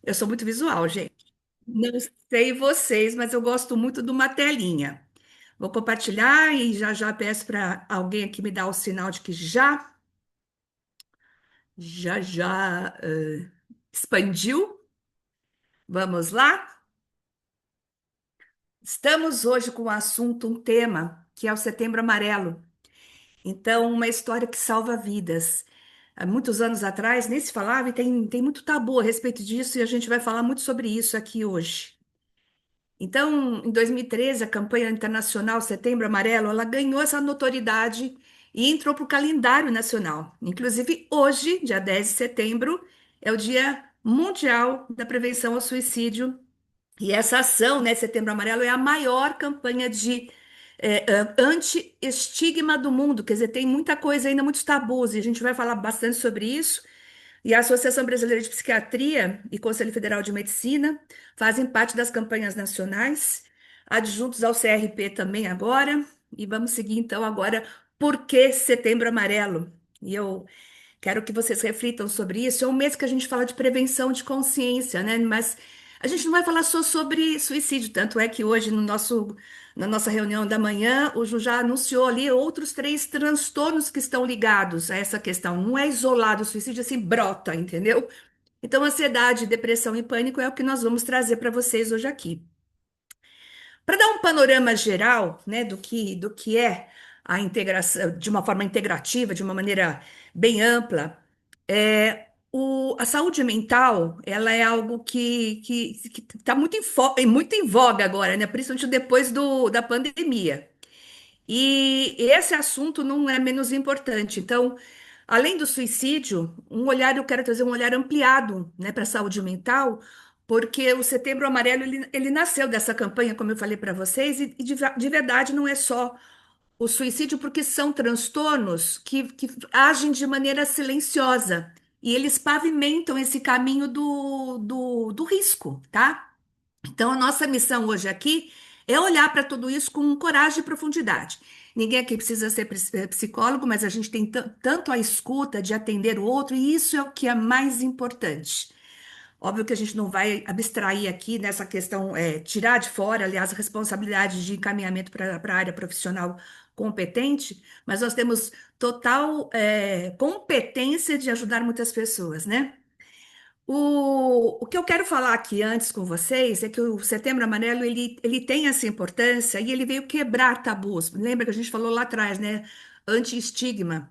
Eu sou muito visual, gente. Não sei vocês, mas eu gosto muito de uma telinha. Vou compartilhar e já já peço para alguém aqui me dar o sinal de que já expandiu. Vamos lá? Estamos hoje com um assunto, um tema, que é o Setembro Amarelo. Então, uma história que salva vidas. Há muitos anos atrás nem se falava e tem muito tabu a respeito disso e a gente vai falar muito sobre isso aqui hoje. Então, em 2013, a campanha internacional Setembro Amarelo, ela ganhou essa notoriedade e entrou para o calendário nacional. Inclusive, hoje, dia 10 de setembro, é o Dia Mundial da Prevenção ao Suicídio. E essa ação, né, Setembro Amarelo, é a maior campanha de anti-estigma do mundo. Quer dizer, tem muita coisa ainda, muitos tabus, e a gente vai falar bastante sobre isso. E a Associação Brasileira de Psiquiatria e Conselho Federal de Medicina fazem parte das campanhas nacionais, adjuntos ao CRP também agora. E vamos seguir então agora, por que Setembro Amarelo? E eu quero que vocês reflitam sobre isso. É um mês que a gente fala de prevenção de consciência, né? Mas a gente não vai falar só sobre suicídio, tanto é que hoje na nossa reunião da manhã, o Ju já anunciou ali outros três transtornos que estão ligados a essa questão. Não é isolado o suicídio, assim, brota, entendeu? Então, ansiedade, depressão e pânico é o que nós vamos trazer para vocês hoje aqui. Para dar um panorama geral, né, do que é a integração, de uma forma integrativa, de uma maneira bem ampla, a saúde mental, ela é algo que está muito em voga agora, né, principalmente depois da pandemia. E esse assunto não é menos importante. Então, além do suicídio, eu quero trazer um olhar ampliado, né, para a saúde mental, porque o Setembro Amarelo ele nasceu dessa campanha, como eu falei para vocês, e de verdade não é só o suicídio, porque são transtornos que agem de maneira silenciosa e eles pavimentam esse caminho do risco, tá? Então, a nossa missão hoje aqui é olhar para tudo isso com coragem e profundidade. Ninguém aqui precisa ser psicólogo, mas a gente tem tanto a escuta de atender o outro, e isso é o que é mais importante. Óbvio que a gente não vai abstrair aqui nessa questão, tirar de fora, aliás, a responsabilidade de encaminhamento para a área profissional competente, mas nós temos total, competência de ajudar muitas pessoas, né? O que eu quero falar aqui antes com vocês é que o Setembro Amarelo ele tem essa importância e ele veio quebrar tabus. Lembra que a gente falou lá atrás, né? Anti-estigma.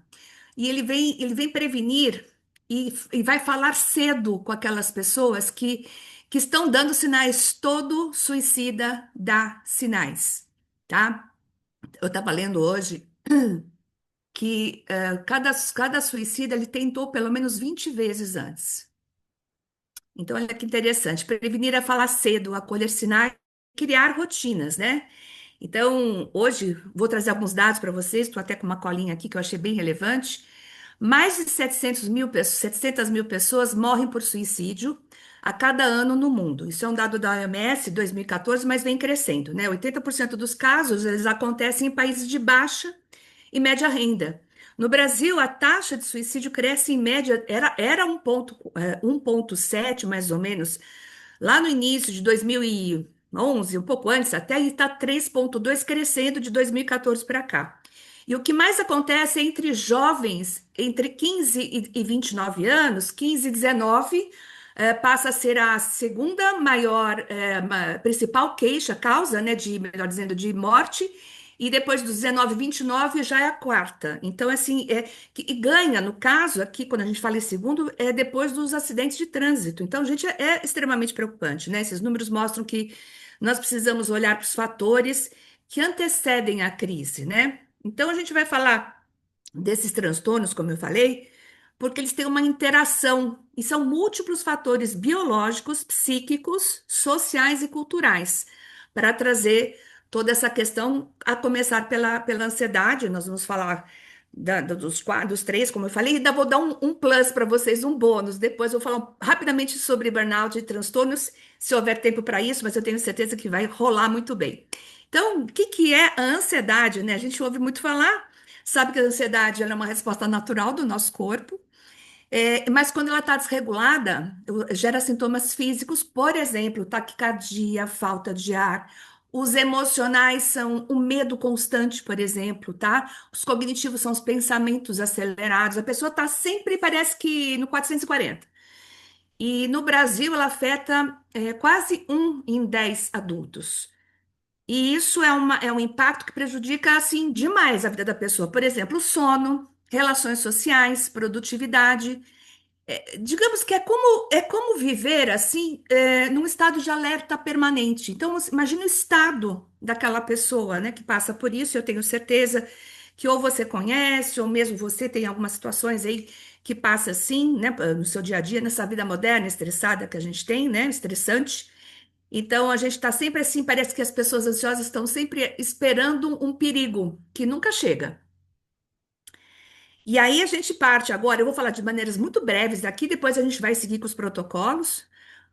E ele vem prevenir e vai falar cedo com aquelas pessoas que estão dando sinais. Todo suicida dá sinais, tá? Eu estava lendo hoje que cada suicida ele tentou pelo menos 20 vezes antes. Então, olha que interessante. Prevenir é falar cedo, acolher sinais, criar rotinas, né? Então, hoje, vou trazer alguns dados para vocês, estou até com uma colinha aqui que eu achei bem relevante. Mais de 700 mil pessoas morrem por suicídio a cada ano no mundo. Isso é um dado da OMS 2014, mas vem crescendo, né? 80% dos casos, eles acontecem em países de baixa e média renda. No Brasil, a taxa de suicídio cresce em média, era 1,7 mais ou menos, lá no início de 2011, um pouco antes até, e está 3,2 crescendo de 2014 para cá. E o que mais acontece é entre jovens, entre 15 e 29 anos, 15 e 19, passa a ser a segunda maior, principal queixa, causa, né, melhor dizendo, de morte, e depois dos 19 e 29 já é a quarta. Então, assim, e ganha, no caso, aqui, quando a gente fala em segundo, é depois dos acidentes de trânsito. Então, gente, é extremamente preocupante, né? Esses números mostram que nós precisamos olhar para os fatores que antecedem a crise, né? Então, a gente vai falar desses transtornos, como eu falei, porque eles têm uma interação e são múltiplos fatores biológicos, psíquicos, sociais e culturais para trazer toda essa questão, a começar pela ansiedade. Nós vamos falar dos três, como eu falei, e ainda vou dar um plus para vocês, um bônus. Depois eu vou falar rapidamente sobre burnout e transtornos, se houver tempo para isso, mas eu tenho certeza que vai rolar muito bem. Então, o que que é a ansiedade, né? A gente ouve muito falar, sabe que a ansiedade ela é uma resposta natural do nosso corpo. Mas quando ela está desregulada, gera sintomas físicos, por exemplo, taquicardia, falta de ar. Os emocionais são o medo constante, por exemplo, tá? Os cognitivos são os pensamentos acelerados. A pessoa está sempre, parece que no 440. E no Brasil, ela afeta quase 1 em 10 adultos. E isso é um impacto que prejudica, assim, demais a vida da pessoa. Por exemplo, o sono, relações sociais, produtividade. Digamos que é como viver assim, num estado de alerta permanente. Então, imagine o estado daquela pessoa, né, que passa por isso. Eu tenho certeza que ou você conhece, ou mesmo você tem algumas situações aí que passa assim, né, no seu dia a dia, nessa vida moderna, estressada que a gente tem, né, estressante. Então, a gente está sempre assim, parece que as pessoas ansiosas estão sempre esperando um perigo que nunca chega. E aí a gente parte agora, eu vou falar de maneiras muito breves daqui, depois a gente vai seguir com os protocolos,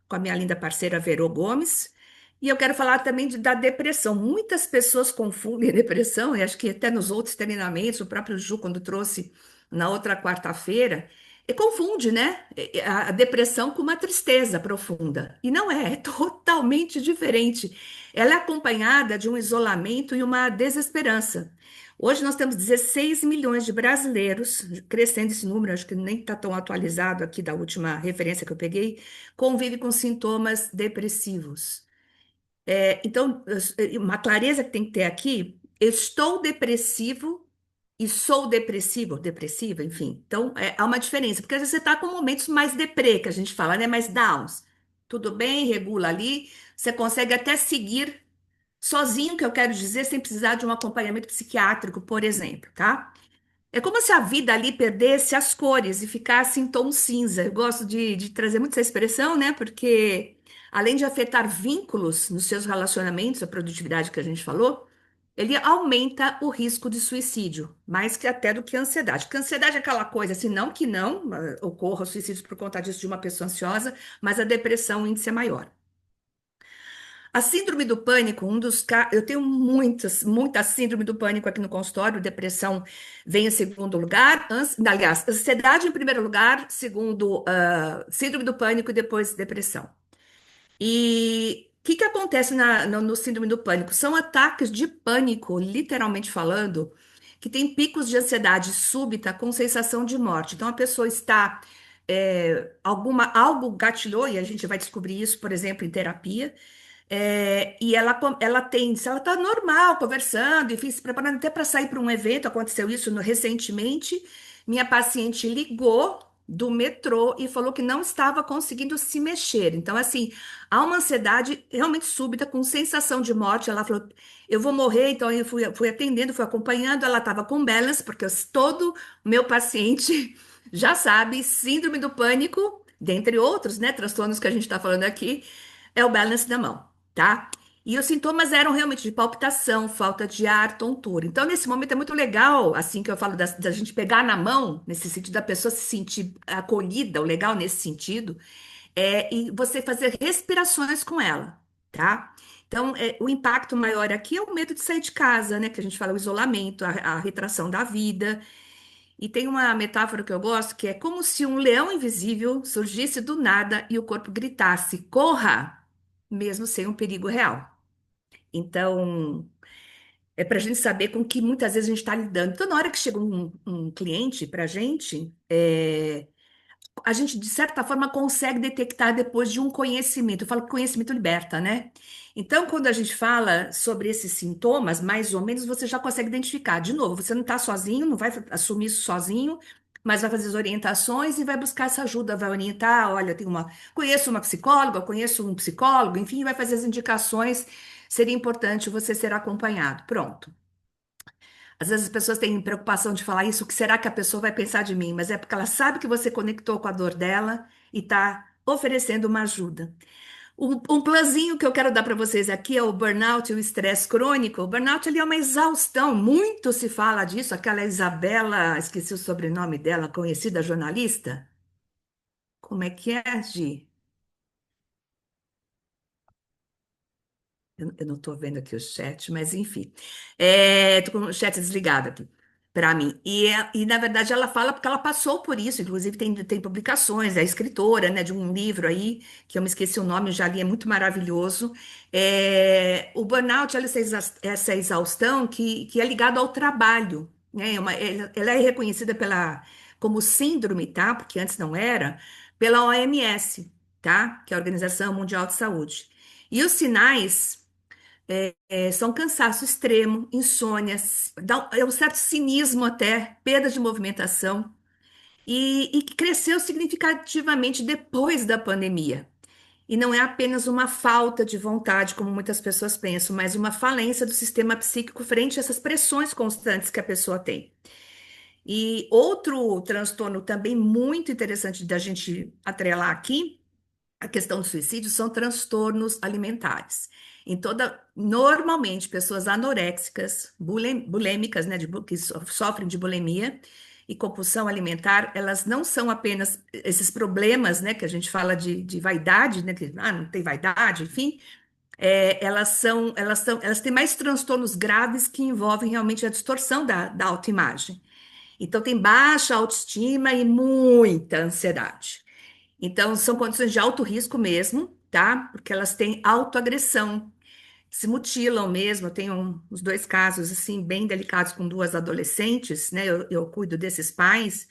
com a minha linda parceira Verô Gomes. E eu quero falar também da depressão. Muitas pessoas confundem depressão, e acho que até nos outros treinamentos, o próprio Ju, quando trouxe na outra quarta-feira, e confunde, né? A depressão com uma tristeza profunda. E não é, é totalmente diferente. Ela é acompanhada de um isolamento e uma desesperança. Hoje nós temos 16 milhões de brasileiros, crescendo esse número, acho que nem está tão atualizado aqui da última referência que eu peguei, convive com sintomas depressivos. Então, uma clareza que tem que ter aqui, eu estou depressivo e sou depressivo, depressiva, enfim. Então, há uma diferença, porque às vezes você está com momentos mais deprê, que a gente fala, né? Mais downs. Tudo bem, regula ali, você consegue até seguir sozinho, que eu quero dizer, sem precisar de um acompanhamento psiquiátrico, por exemplo, tá? É como se a vida ali perdesse as cores e ficasse em tom cinza. Eu gosto de trazer muito essa expressão, né? Porque além de afetar vínculos nos seus relacionamentos, a produtividade que a gente falou, ele aumenta o risco de suicídio, mais que até do que a ansiedade. Porque a ansiedade é aquela coisa, assim, não que não ocorra suicídio por conta disso de uma pessoa ansiosa, mas a depressão, o índice é maior. A síndrome do pânico, eu tenho muita síndrome do pânico aqui no consultório, depressão vem em segundo lugar, aliás, ansiedade em primeiro lugar, segundo, síndrome do pânico e depois depressão. E o que que acontece no síndrome do pânico? São ataques de pânico, literalmente falando, que tem picos de ansiedade súbita com sensação de morte. Então a pessoa está, algo gatilhou, e a gente vai descobrir isso, por exemplo, em terapia. E ela tem, se ela está normal, conversando, enfim, se preparando até para sair para um evento, aconteceu isso recentemente. Minha paciente ligou do metrô e falou que não estava conseguindo se mexer. Então, assim, há uma ansiedade realmente súbita, com sensação de morte. Ela falou: eu vou morrer, então eu fui atendendo, fui acompanhando. Ela estava com balance, porque todo meu paciente já sabe, síndrome do pânico, dentre outros, né, transtornos que a gente está falando aqui, é o balance da mão, tá? E os sintomas eram realmente de palpitação, falta de ar, tontura. Então, nesse momento é muito legal, assim que eu falo da gente pegar na mão, nesse sentido da pessoa se sentir acolhida, o legal nesse sentido, e você fazer respirações com ela, tá? Então, o impacto maior aqui é o medo de sair de casa, né? Que a gente fala o isolamento, a retração da vida. E tem uma metáfora que eu gosto, que é como se um leão invisível surgisse do nada e o corpo gritasse: corra! Mesmo sem um perigo real. Então, é para a gente saber com que muitas vezes a gente está lidando. Então, na hora que chega um cliente para a gente, de certa forma, consegue detectar depois de um conhecimento. Eu falo que conhecimento liberta, né? Então, quando a gente fala sobre esses sintomas, mais ou menos, você já consegue identificar. De novo, você não está sozinho, não vai assumir isso sozinho, mas vai fazer as orientações e vai buscar essa ajuda, vai orientar. Olha, conheço uma psicóloga, conheço um psicólogo, enfim, vai fazer as indicações. Seria importante você ser acompanhado. Pronto. Às vezes as pessoas têm preocupação de falar isso, o que será que a pessoa vai pensar de mim? Mas é porque ela sabe que você conectou com a dor dela e está oferecendo uma ajuda. Um planzinho que eu quero dar para vocês aqui é o burnout e o estresse crônico. O burnout ele é uma exaustão, muito se fala disso. Aquela Isabela, esqueci o sobrenome dela, conhecida jornalista. Como é que é, Gi? Eu não estou vendo aqui o chat, mas enfim. Estou com o chat desligado aqui. para mim. E, na verdade, ela fala porque ela passou por isso, inclusive tem publicações, é escritora, né, de um livro aí, que eu me esqueci o nome, eu já li, é muito maravilhoso. O burnout, essa exaustão que é ligado ao trabalho, né, ela é reconhecida como síndrome, tá, porque antes não era, pela OMS, tá, que é a Organização Mundial de Saúde. E os sinais são cansaço extremo, insônias, é um certo cinismo até, perda de movimentação, e que cresceu significativamente depois da pandemia. E não é apenas uma falta de vontade, como muitas pessoas pensam, mas uma falência do sistema psíquico frente a essas pressões constantes que a pessoa tem. E outro transtorno também muito interessante da gente atrelar aqui a questão do suicídio são transtornos alimentares. Normalmente, pessoas anoréxicas, bulêmicas, né, que sofrem de bulimia e compulsão alimentar, elas não são apenas esses problemas, né, que a gente fala de vaidade, né, que não tem vaidade, enfim, elas têm mais transtornos graves que envolvem realmente a distorção da autoimagem. Então, tem baixa autoestima e muita ansiedade. Então, são condições de alto risco mesmo, tá? Porque elas têm autoagressão, se mutilam mesmo. Eu tenho os dois casos, assim, bem delicados com duas adolescentes, né? Eu cuido desses pais.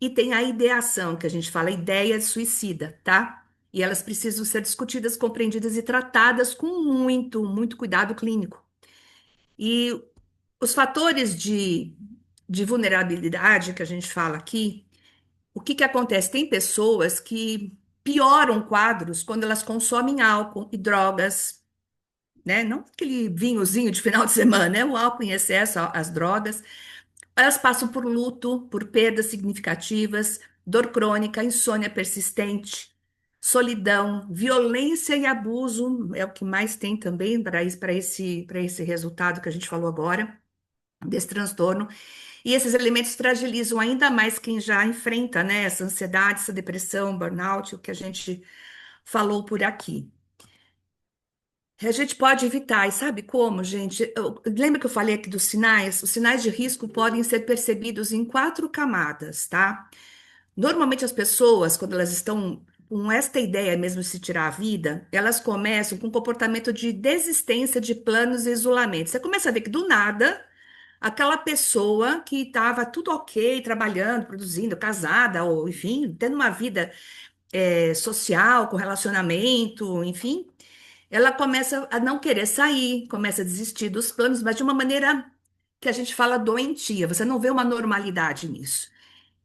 E tem a ideação, que a gente fala, ideia de suicida, tá? E elas precisam ser discutidas, compreendidas e tratadas com muito, muito cuidado clínico. E os fatores de vulnerabilidade que a gente fala aqui, o que que acontece? Tem pessoas que pioram quadros quando elas consomem álcool e drogas, né? Não aquele vinhozinho de final de semana, né? O álcool em excesso, as drogas. Elas passam por luto, por perdas significativas, dor crônica, insônia persistente, solidão, violência e abuso é o que mais tem também para esse resultado que a gente falou agora, desse transtorno. E esses elementos fragilizam ainda mais quem já enfrenta, né, essa ansiedade, essa depressão, burnout, o que a gente falou por aqui. A gente pode evitar, e sabe como, gente? Lembra que eu falei aqui dos sinais? Os sinais de risco podem ser percebidos em quatro camadas, tá? Normalmente as pessoas, quando elas estão com esta ideia mesmo de se tirar a vida, elas começam com um comportamento de desistência de planos e isolamento. Você começa a ver que do nada aquela pessoa que estava tudo ok, trabalhando, produzindo, casada, ou enfim, tendo uma vida social, com relacionamento, enfim, ela começa a não querer sair, começa a desistir dos planos, mas de uma maneira que a gente fala doentia. Você não vê uma normalidade nisso.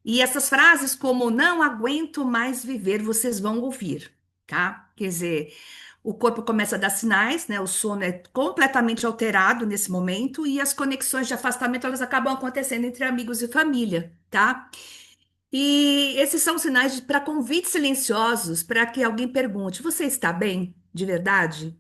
E essas frases como não aguento mais viver, vocês vão ouvir, tá? Quer dizer, o corpo começa a dar sinais, né? O sono é completamente alterado nesse momento e as conexões de afastamento elas acabam acontecendo entre amigos e família, tá? E esses são sinais para convites silenciosos para que alguém pergunte: você está bem? De verdade?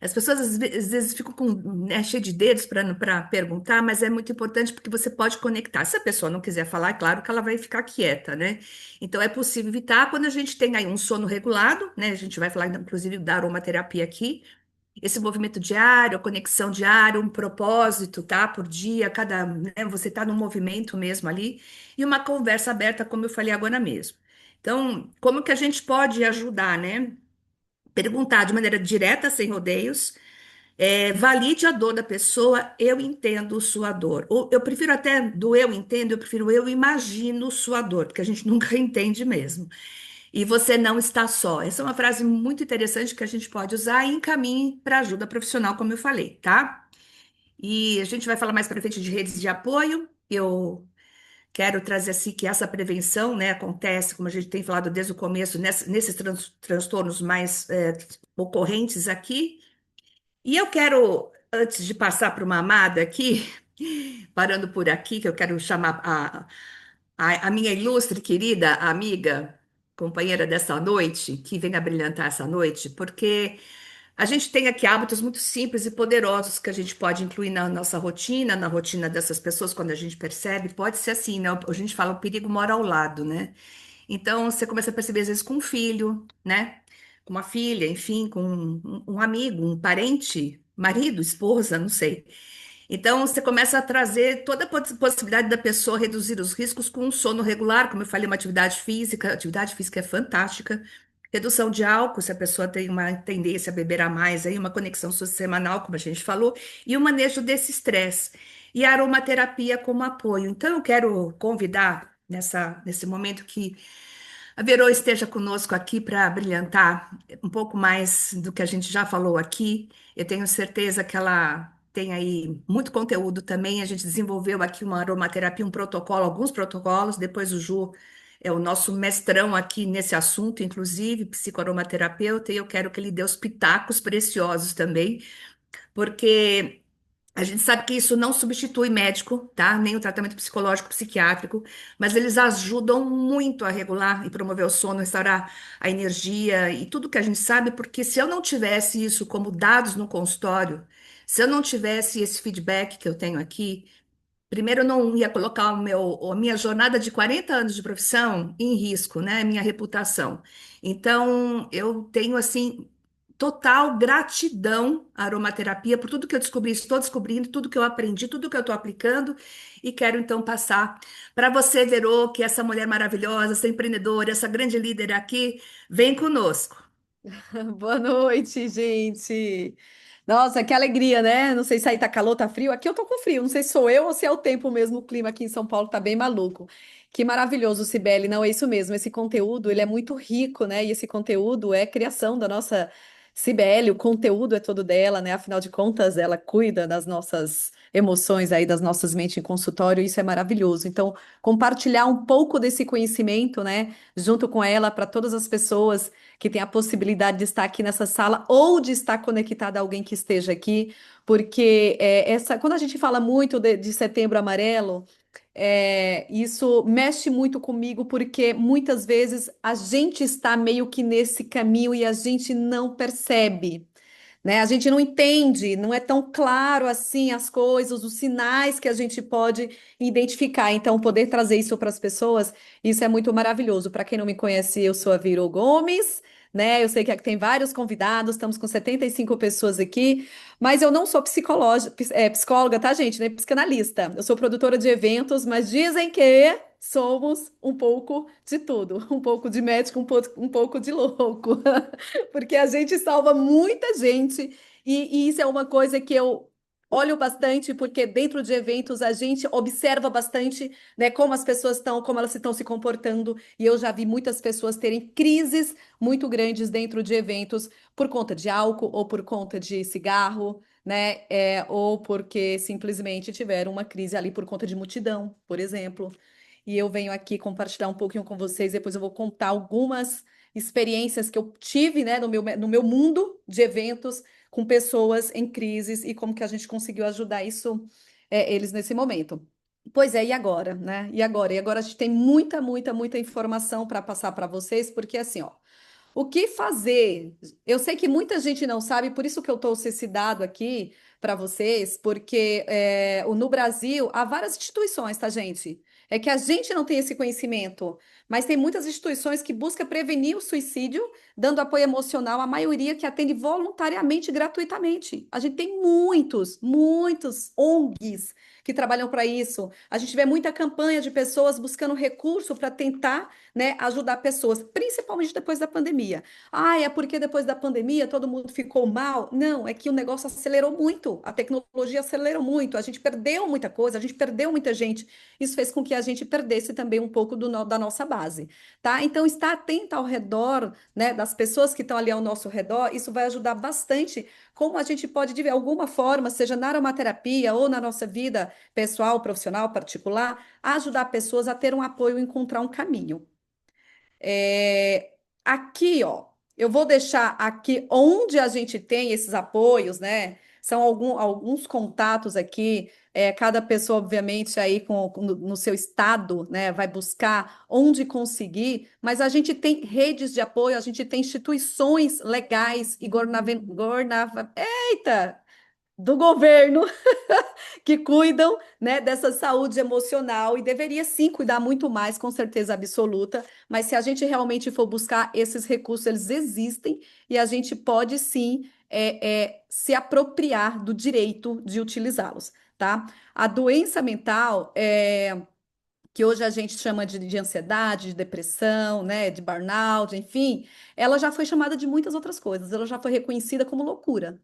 As pessoas às vezes ficam com, né, cheio de dedos para perguntar, mas é muito importante porque você pode conectar. Se a pessoa não quiser falar, é claro que ela vai ficar quieta, né? Então é possível evitar quando a gente tem aí um sono regulado, né? A gente vai falar, inclusive, da aromaterapia aqui. Esse movimento diário, a conexão diária, um propósito, tá? Por dia, né, você tá num movimento mesmo ali, e uma conversa aberta, como eu falei agora mesmo. Então, como que a gente pode ajudar, né? Perguntar de maneira direta, sem rodeios, valide a dor da pessoa, eu entendo sua dor. Ou eu prefiro até do eu entendo, eu prefiro eu imagino sua dor, porque a gente nunca entende mesmo. E você não está só. Essa é uma frase muito interessante que a gente pode usar e encaminhe para ajuda profissional, como eu falei, tá? E a gente vai falar mais para frente de redes de apoio. Eu quero trazer assim que essa prevenção, né, acontece, como a gente tem falado desde o começo, nesses transtornos mais ocorrentes aqui. E eu quero, antes de passar para uma amada aqui, parando por aqui, que eu quero chamar a minha ilustre, querida amiga, companheira dessa noite, que vem a brilhantar essa noite, porque a gente tem aqui hábitos muito simples e poderosos que a gente pode incluir na nossa rotina, na rotina dessas pessoas, quando a gente percebe. Pode ser assim, né? A gente fala, o perigo mora ao lado, né? Então, você começa a perceber, às vezes, com um filho, né? Com uma filha, enfim, com um amigo, um parente, marido, esposa, não sei. Então, você começa a trazer toda a possibilidade da pessoa reduzir os riscos com um sono regular, como eu falei, uma atividade física. A atividade física é fantástica. Redução de álcool, se a pessoa tem uma tendência a beber a mais, aí uma conexão semanal, como a gente falou, e o manejo desse estresse. E a aromaterapia como apoio. Então, eu quero convidar nesse momento que a Verô esteja conosco aqui para brilhantar um pouco mais do que a gente já falou aqui. Eu tenho certeza que ela tem aí muito conteúdo também. A gente desenvolveu aqui uma aromaterapia, um protocolo, alguns protocolos. Depois o Ju é o nosso mestrão aqui nesse assunto, inclusive psicoaromaterapeuta, e eu quero que ele dê os pitacos preciosos também, porque a gente sabe que isso não substitui médico, tá? Nem o tratamento psicológico, psiquiátrico, mas eles ajudam muito a regular e promover o sono, restaurar a energia e tudo que a gente sabe, porque se eu não tivesse isso como dados no consultório, se eu não tivesse esse feedback que eu tenho aqui, primeiro, eu não ia colocar a minha jornada de 40 anos de profissão em risco, né? Minha reputação. Então, eu tenho, assim, total gratidão à aromaterapia por tudo que eu descobri, estou descobrindo, tudo que eu aprendi, tudo que eu estou aplicando. E quero, então, passar para você, Verô, que é essa mulher maravilhosa, essa empreendedora, essa grande líder aqui, vem conosco. Boa noite, gente. Nossa, que alegria, né? Não sei se aí tá calor, tá frio. Aqui eu tô com frio. Não sei se sou eu ou se é o tempo mesmo. O clima aqui em São Paulo tá bem maluco. Que maravilhoso, Cibele. Não, é isso mesmo. Esse conteúdo, ele é muito rico, né? E esse conteúdo é criação da nossa Cibele. O conteúdo é todo dela, né? Afinal de contas, ela cuida das nossas emoções aí, das nossas mentes em consultório. Isso é maravilhoso. Então, compartilhar um pouco desse conhecimento, né? Junto com ela para todas as pessoas que tem a possibilidade de estar aqui nessa sala ou de estar conectada a alguém que esteja aqui, porque quando a gente fala muito de Setembro Amarelo, isso mexe muito comigo, porque muitas vezes a gente está meio que nesse caminho e a gente não percebe. Né? A gente não entende, não é tão claro assim as coisas, os sinais que a gente pode identificar. Então, poder trazer isso para as pessoas, isso é muito maravilhoso. Para quem não me conhece, eu sou a Viro Gomes, né? Eu sei que aqui tem vários convidados, estamos com 75 pessoas aqui, mas eu não sou psicóloga, tá, gente? Nem psicanalista. Eu sou produtora de eventos, mas dizem que somos um pouco de tudo, um pouco de médico, um pouco de louco. Porque a gente salva muita gente e isso é uma coisa que eu olho bastante, porque dentro de eventos a gente observa bastante, né, como as pessoas estão, como elas estão se comportando, e eu já vi muitas pessoas terem crises muito grandes dentro de eventos por conta de álcool ou por conta de cigarro, né, ou porque simplesmente tiveram uma crise ali por conta de multidão, por exemplo. E eu venho aqui compartilhar um pouquinho com vocês, depois eu vou contar algumas experiências que eu tive, né, no meu mundo de eventos com pessoas em crises e como que a gente conseguiu ajudar eles nesse momento. Pois é, e agora, né? E agora? E agora a gente tem muita, muita, muita informação para passar para vocês, porque assim, ó, o que fazer? Eu sei que muita gente não sabe, por isso que eu trouxe esse dado aqui para vocês, porque no Brasil há várias instituições, tá, gente? É que a gente não tem esse conhecimento, mas tem muitas instituições que buscam prevenir o suicídio, dando apoio emocional, a maioria que atende voluntariamente, gratuitamente. A gente tem muitos, muitos ONGs que trabalham para isso. A gente vê muita campanha de pessoas buscando recurso para tentar, né, ajudar pessoas, principalmente depois da pandemia. Ah, é porque depois da pandemia todo mundo ficou mal? Não, é que o negócio acelerou muito, a tecnologia acelerou muito, a gente perdeu muita coisa, a gente perdeu muita gente. Isso fez com que a gente perdesse também um pouco da nossa base, tá? Então, estar atento ao redor, né, das pessoas que estão ali ao nosso redor, isso vai ajudar bastante como a gente pode, de alguma forma, seja na aromaterapia ou na nossa vida pessoal, profissional, particular, ajudar pessoas a ter um apoio e encontrar um caminho. Aqui, ó, eu vou deixar aqui onde a gente tem esses apoios, né? São alguns contatos aqui. Cada pessoa, obviamente, aí no seu estado, né, vai buscar onde conseguir, mas a gente tem redes de apoio, a gente tem instituições legais e eita, do governo que cuidam, né, dessa saúde emocional e deveria sim cuidar muito mais, com certeza absoluta. Mas se a gente realmente for buscar esses recursos, eles existem e a gente pode sim se apropriar do direito de utilizá-los. tá? A doença mental que hoje a gente chama de ansiedade, de depressão, né, de burnout, enfim, ela já foi chamada de muitas outras coisas, ela já foi reconhecida como loucura.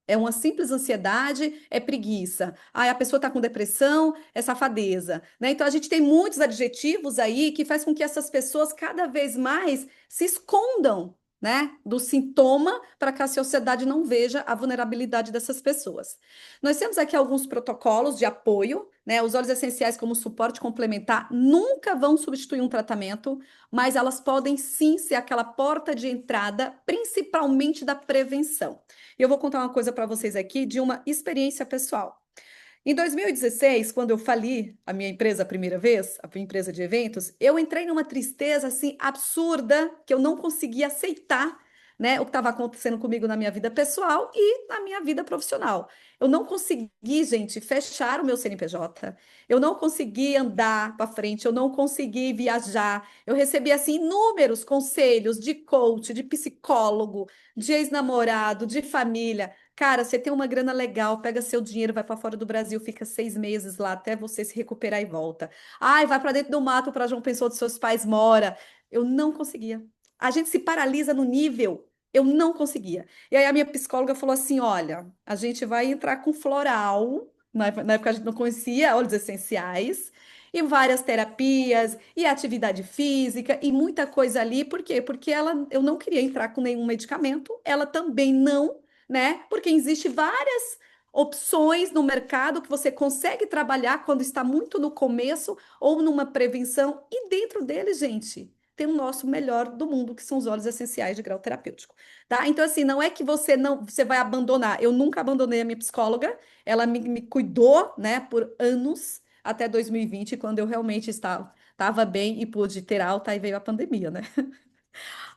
É uma simples ansiedade, é preguiça. Ah, a pessoa está com depressão, é safadeza, né? Então a gente tem muitos adjetivos aí que faz com que essas pessoas cada vez mais se escondam, né, do sintoma para que a sociedade não veja a vulnerabilidade dessas pessoas. Nós temos aqui alguns protocolos de apoio, né? Os óleos essenciais como suporte complementar nunca vão substituir um tratamento, mas elas podem sim ser aquela porta de entrada, principalmente da prevenção. E eu vou contar uma coisa para vocês aqui de uma experiência pessoal. Em 2016, quando eu fali a minha empresa a primeira vez, a minha empresa de eventos, eu entrei numa tristeza assim absurda que eu não conseguia aceitar, né, o que estava acontecendo comigo na minha vida pessoal e na minha vida profissional. Eu não consegui, gente, fechar o meu CNPJ. Eu não consegui andar para frente, eu não consegui viajar. Eu recebi assim inúmeros conselhos de coach, de psicólogo, de ex-namorado, de família. Cara, você tem uma grana legal, pega seu dinheiro, vai para fora do Brasil, fica 6 meses lá até você se recuperar e volta. Ai, vai para dentro do mato para João Pessoa, onde seus pais mora. Eu não conseguia. A gente se paralisa no nível. Eu não conseguia. E aí a minha psicóloga falou assim: olha, a gente vai entrar com floral. Na época a gente não conhecia óleos essenciais. E várias terapias, e atividade física, e muita coisa ali. Por quê? Porque eu não queria entrar com nenhum medicamento, ela também não, né? Porque existe várias opções no mercado que você consegue trabalhar quando está muito no começo ou numa prevenção, e dentro dele, gente, tem o nosso melhor do mundo, que são os óleos essenciais de grau terapêutico, tá? Então, assim, não é que você vai abandonar. Eu nunca abandonei a minha psicóloga, ela me cuidou, né, por anos, até 2020, quando eu realmente estava bem e pude ter alta, e veio a pandemia, né?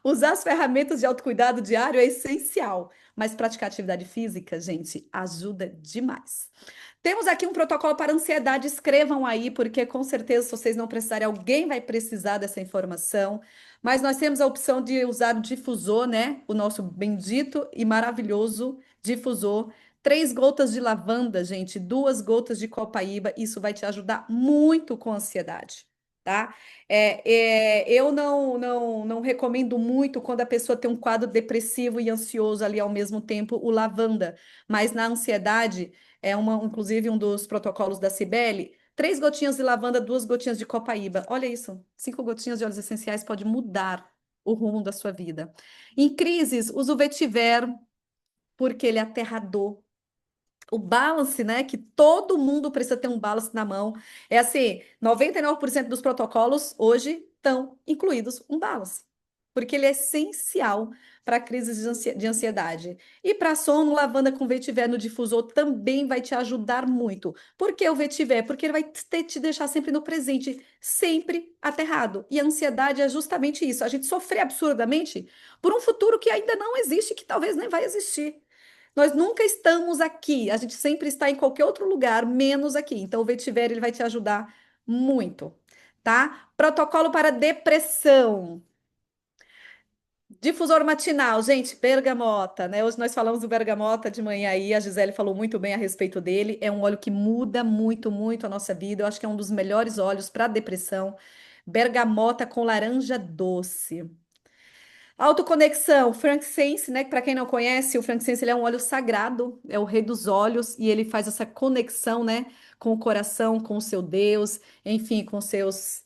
Usar as ferramentas de autocuidado diário é essencial, mas praticar atividade física, gente, ajuda demais. Temos aqui um protocolo para ansiedade, escrevam aí, porque com certeza, se vocês não precisarem, alguém vai precisar dessa informação. Mas nós temos a opção de usar o difusor, né? O nosso bendito e maravilhoso difusor. 3 gotas de lavanda, gente, 2 gotas de copaíba, isso vai te ajudar muito com a ansiedade, tá? Eu não recomendo muito quando a pessoa tem um quadro depressivo e ansioso ali ao mesmo tempo, o lavanda, mas na ansiedade inclusive um dos protocolos da Cibele, 3 gotinhas de lavanda, 2 gotinhas de copaíba. Olha isso, 5 gotinhas de óleos essenciais pode mudar o rumo da sua vida. Em crises, usa o vetiver, porque ele é aterrador. O balance, né? Que todo mundo precisa ter um balance na mão. É assim, 99% dos protocolos hoje estão incluídos um balance, porque ele é essencial para crises de ansiedade. E para sono, lavanda com vetiver no difusor também vai te ajudar muito. Por que o vetiver? Porque ele vai te deixar sempre no presente, sempre aterrado. E a ansiedade é justamente isso, a gente sofrer absurdamente por um futuro que ainda não existe, que talvez nem vai existir. Nós nunca estamos aqui, a gente sempre está em qualquer outro lugar, menos aqui. Então, o vetiver ele vai te ajudar muito, tá? Protocolo para depressão. Difusor matinal, gente, bergamota, né? Hoje nós falamos do bergamota de manhã aí, a Gisele falou muito bem a respeito dele. É um óleo que muda muito, muito a nossa vida. Eu acho que é um dos melhores óleos para depressão. Bergamota com laranja doce. Autoconexão, frankincense, né? Para quem não conhece, o frankincense ele é um óleo sagrado, é o rei dos óleos e ele faz essa conexão, né, com o coração, com o seu Deus, enfim, com seus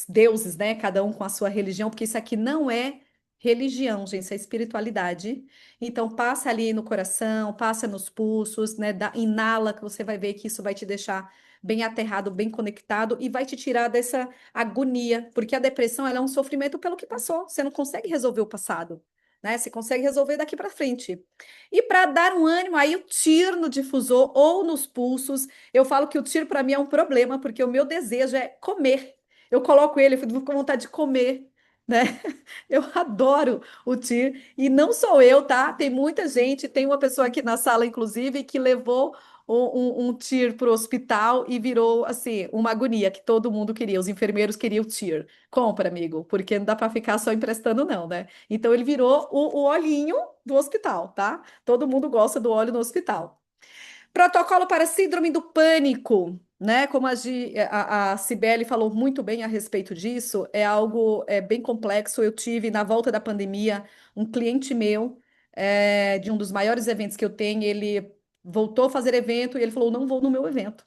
deuses, né? Cada um com a sua religião, porque isso aqui não é religião, gente, isso é espiritualidade. Então passa ali no coração, passa nos pulsos, né? Inala, que você vai ver que isso vai te deixar bem aterrado, bem conectado e vai te tirar dessa agonia, porque a depressão ela é um sofrimento pelo que passou. Você não consegue resolver o passado, né? Você consegue resolver daqui para frente. E para dar um ânimo, aí o tiro no difusor ou nos pulsos. Eu falo que o tiro para mim é um problema, porque o meu desejo é comer. Eu coloco ele, eu fico com vontade de comer, né? Eu adoro o tiro. E não sou eu, tá? Tem muita gente, tem uma pessoa aqui na sala, inclusive, que levou um tir para o hospital e virou, assim, uma agonia que todo mundo queria. Os enfermeiros queriam o tir. Compra, amigo, porque não dá para ficar só emprestando, não, né? Então ele virou o olhinho do hospital, tá? Todo mundo gosta do óleo no hospital. Protocolo para síndrome do pânico, né? Como a Cibele falou muito bem a respeito disso, é algo bem complexo. Eu tive, na volta da pandemia, um cliente meu, de um dos maiores eventos que eu tenho, ele voltou a fazer evento e ele falou: não vou no meu evento.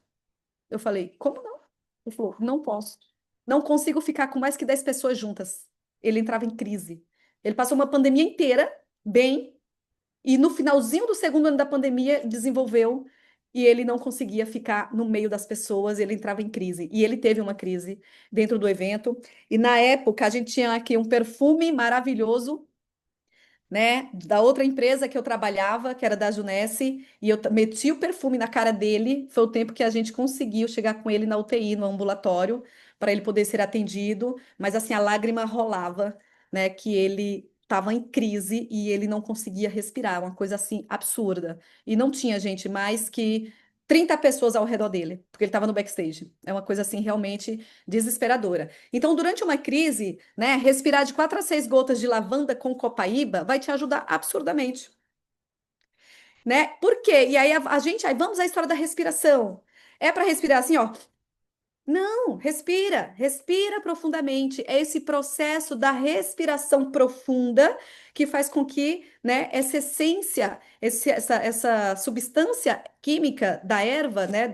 Eu falei: como não? Ele falou: não posso. Não consigo ficar com mais que 10 pessoas juntas. Ele entrava em crise. Ele passou uma pandemia inteira bem. E no finalzinho do segundo ano da pandemia, desenvolveu e ele não conseguia ficar no meio das pessoas, ele entrava em crise. E ele teve uma crise dentro do evento. E na época, a gente tinha aqui um perfume maravilhoso, né, da outra empresa que eu trabalhava, que era da Junesse, e eu meti o perfume na cara dele. Foi o tempo que a gente conseguiu chegar com ele na UTI, no ambulatório, para ele poder ser atendido. Mas assim, a lágrima rolava, né, que ele estava em crise e ele não conseguia respirar, uma coisa assim absurda. E não tinha, gente, mais que 30 pessoas ao redor dele, porque ele estava no backstage. É uma coisa assim realmente desesperadora. Então, durante uma crise, né, respirar de 4 a 6 gotas de lavanda com copaíba vai te ajudar absurdamente, né? Por quê? E aí aí vamos à história da respiração. É para respirar assim, ó. Não, respira, respira profundamente. É esse processo da respiração profunda que faz com que, né, essa essência, essa substância química da erva, né,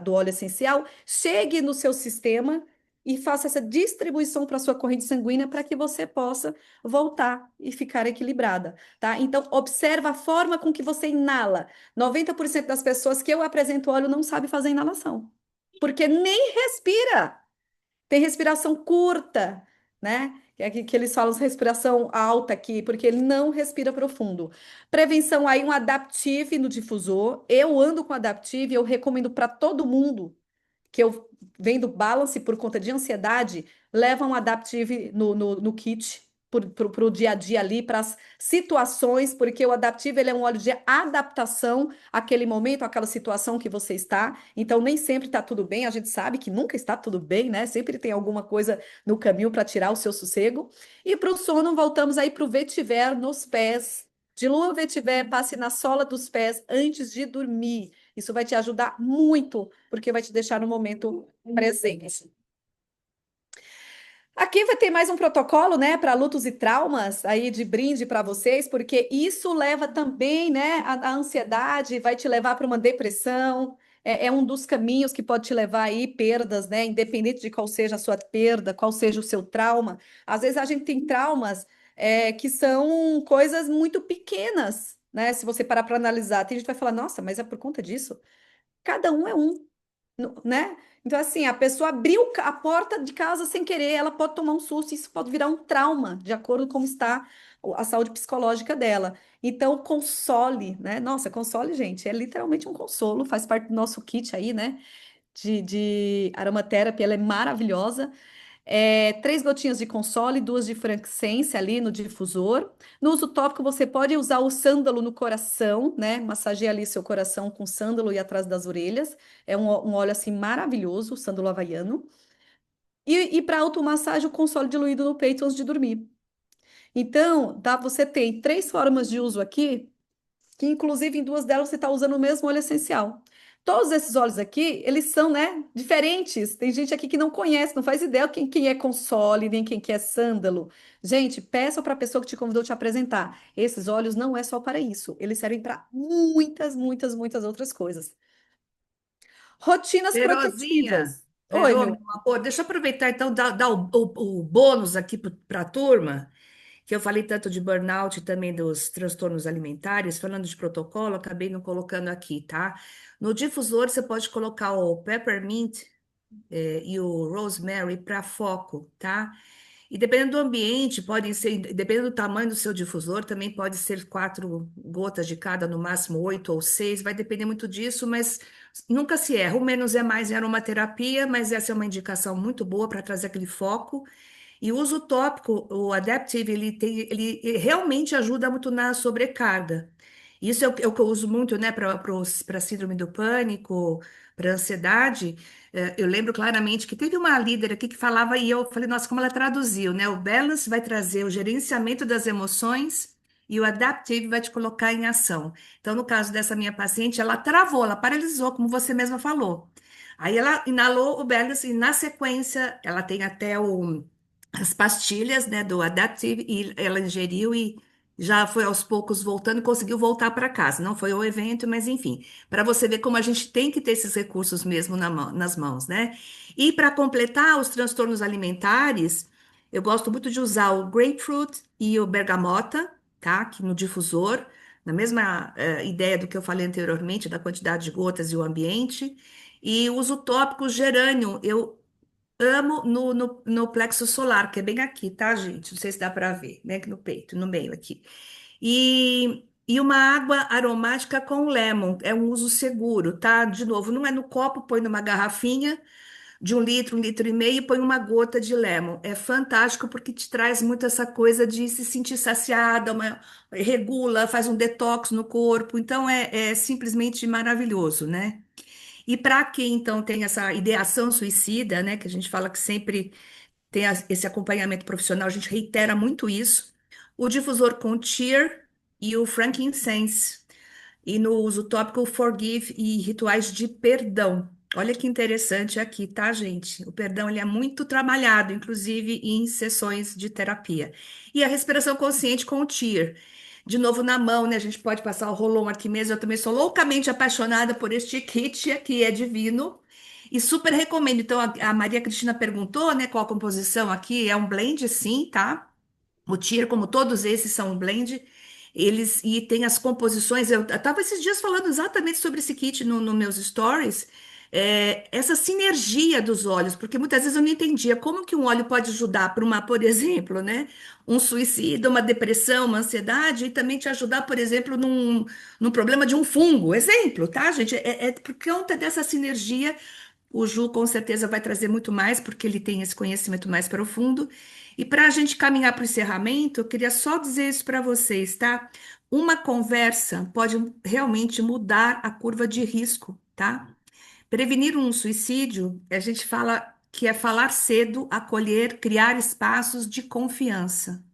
do óleo essencial, chegue no seu sistema e faça essa distribuição para a sua corrente sanguínea para que você possa voltar e ficar equilibrada, tá? Então, observa a forma com que você inala. 90% das pessoas que eu apresento óleo não sabe fazer inalação porque nem respira. Tem respiração curta, né? Que eles falam respiração alta aqui, porque ele não respira profundo. Prevenção aí, um Adaptive no difusor. Eu ando com Adaptive, eu recomendo para todo mundo que eu vendo balance por conta de ansiedade, leva um Adaptive no kit para o dia a dia ali, para as situações, porque o Adaptive ele é um óleo de adaptação àquele momento, àquela situação que você está. Então, nem sempre está tudo bem, a gente sabe que nunca está tudo bem, né? Sempre tem alguma coisa no caminho para tirar o seu sossego. E para o sono, voltamos aí para o vetiver nos pés. Dilua o vetiver, passe na sola dos pés antes de dormir. Isso vai te ajudar muito, porque vai te deixar no momento presente. Aqui vai ter mais um protocolo, né, para lutos e traumas aí de brinde para vocês, porque isso leva também, né, a ansiedade, vai te levar para uma depressão. É um dos caminhos que pode te levar aí perdas, né, independente de qual seja a sua perda, qual seja o seu trauma. Às vezes a gente tem traumas que são coisas muito pequenas, né? Se você parar para analisar, tem gente que vai falar, nossa, mas é por conta disso? Cada um é um, né? Então, assim, a pessoa abriu a porta de casa sem querer, ela pode tomar um susto, isso pode virar um trauma, de acordo com como está a saúde psicológica dela. Então, console, né? Nossa, console, gente, é literalmente um consolo, faz parte do nosso kit aí, né? De aromaterapia, ela é maravilhosa. 3 gotinhas de console, 2 de frankincense ali no difusor. No uso tópico, você pode usar o sândalo no coração, né? Massageia ali seu coração com sândalo e atrás das orelhas. É um óleo assim maravilhoso, o sândalo havaiano. E para automassagem, o console diluído no peito antes de dormir. Então, tá, você tem 3 formas de uso aqui que inclusive em 2 delas você está usando o mesmo óleo essencial. Todos esses óleos aqui, eles são, né, diferentes. Tem gente aqui que não conhece, não faz ideia quem é console, nem quem que é sândalo. Gente, peça para a pessoa que te convidou te apresentar. Esses óleos não é só para isso, eles servem para muitas, muitas, muitas outras coisas. Rotinas Verozinha, protetivas. Oi, Verô, meu meu. amor, deixa eu aproveitar então dar o bônus aqui para a turma, que eu falei tanto de burnout e também dos transtornos alimentares, falando de protocolo, acabei não colocando aqui, tá? No difusor você pode colocar o peppermint e o rosemary para foco, tá? E dependendo do ambiente, podem ser, dependendo do tamanho do seu difusor, também pode ser 4 gotas de cada, no máximo 8 ou 6, vai depender muito disso, mas nunca se erra. O menos é mais em aromaterapia, mas essa é uma indicação muito boa para trazer aquele foco. E o uso tópico, o Adaptive, ele realmente ajuda muito na sobrecarga. Isso é o que eu uso muito, né, para síndrome do pânico, para ansiedade. Eu lembro claramente que teve uma líder aqui que falava, e eu falei, nossa, como ela traduziu, né? O Balance vai trazer o gerenciamento das emoções e o Adaptive vai te colocar em ação. Então, no caso dessa minha paciente, ela travou, ela paralisou, como você mesma falou. Aí ela inalou o Bergdorf e na sequência ela tem até as pastilhas, né, do Adaptive e ela ingeriu e já foi aos poucos voltando e conseguiu voltar para casa. Não foi o evento, mas enfim, para você ver como a gente tem que ter esses recursos mesmo nas mãos, né? E para completar os transtornos alimentares, eu gosto muito de usar o grapefruit e o bergamota, tá? Que no difusor, na mesma ideia do que eu falei anteriormente, da quantidade de gotas e o ambiente. E uso tópico gerânio. Eu amo no plexo solar, que é bem aqui, tá, gente? Não sei se dá para ver, né? Aqui no peito, no meio aqui. E uma água aromática com lemon. É um uso seguro, tá? De novo, não é no copo, põe numa garrafinha de 1 litro, 1,5 litros, e põe uma gota de lemon. É fantástico porque te traz muito essa coisa de se sentir saciada, regula, faz um detox no corpo. Então é simplesmente maravilhoso, né? E para quem então tem essa ideação suicida, né, que a gente fala que sempre tem esse acompanhamento profissional, a gente reitera muito isso, o difusor com cheer e o frankincense. E no uso tópico, forgive e rituais de perdão. Olha que interessante aqui, tá, gente? O perdão ele é muito trabalhado, inclusive em sessões de terapia. E a respiração consciente com o TIR. De novo na mão, né? A gente pode passar o rolon aqui mesmo. Eu também sou loucamente apaixonada por este kit aqui, é divino. E super recomendo. Então, a Maria Cristina perguntou, né, qual a composição aqui. É um blend, sim, tá? O Tier, como todos esses são um blend, eles e tem as composições. Eu estava esses dias falando exatamente sobre esse kit no meus stories. Essa sinergia dos óleos, porque muitas vezes eu não entendia como que um óleo pode ajudar para uma, por exemplo, né, um suicídio, uma depressão, uma ansiedade, e também te ajudar, por exemplo, num problema de um fungo. Exemplo, tá, gente? É por conta dessa sinergia o Ju com certeza vai trazer muito mais, porque ele tem esse conhecimento mais profundo. E para a gente caminhar para o encerramento, eu queria só dizer isso para vocês, tá? Uma conversa pode realmente mudar a curva de risco, tá? Prevenir um suicídio, a gente fala que é falar cedo, acolher, criar espaços de confiança.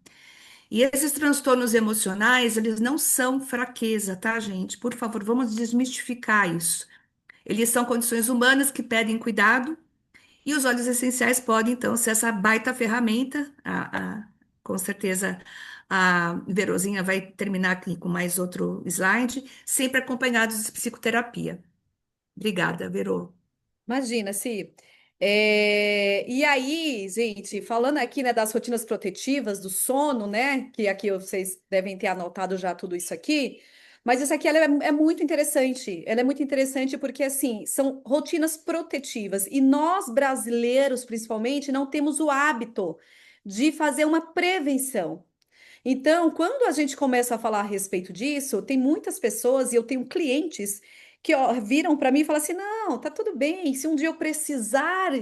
E esses transtornos emocionais, eles não são fraqueza, tá, gente? Por favor, vamos desmistificar isso. Eles são condições humanas que pedem cuidado, e os óleos essenciais podem, então, ser essa baita ferramenta. Com certeza, a Verozinha vai terminar aqui com mais outro slide, sempre acompanhados de psicoterapia. Obrigada, Vero. Imagina, se. E aí, gente, falando aqui, né, das rotinas protetivas, do sono, né, que aqui vocês devem ter anotado já tudo isso aqui, mas isso aqui ela é muito interessante. Ela é muito interessante porque, assim, são rotinas protetivas e nós, brasileiros, principalmente, não temos o hábito de fazer uma prevenção. Então, quando a gente começa a falar a respeito disso, tem muitas pessoas, e eu tenho clientes que ó, viram para mim e falam assim: não, tá tudo bem, se um dia eu precisar,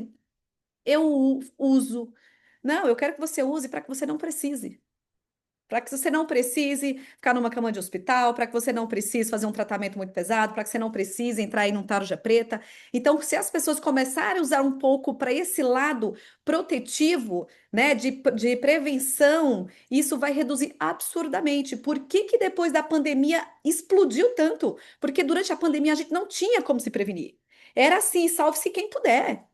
eu uso. Não, eu quero que você use para que você não precise. Para que você não precise ficar numa cama de hospital, para que você não precise fazer um tratamento muito pesado, para que você não precise entrar aí num tarja preta. Então, se as pessoas começarem a usar um pouco para esse lado protetivo, né, de prevenção, isso vai reduzir absurdamente. Por que que depois da pandemia explodiu tanto? Porque durante a pandemia a gente não tinha como se prevenir. Era assim, salve-se quem puder.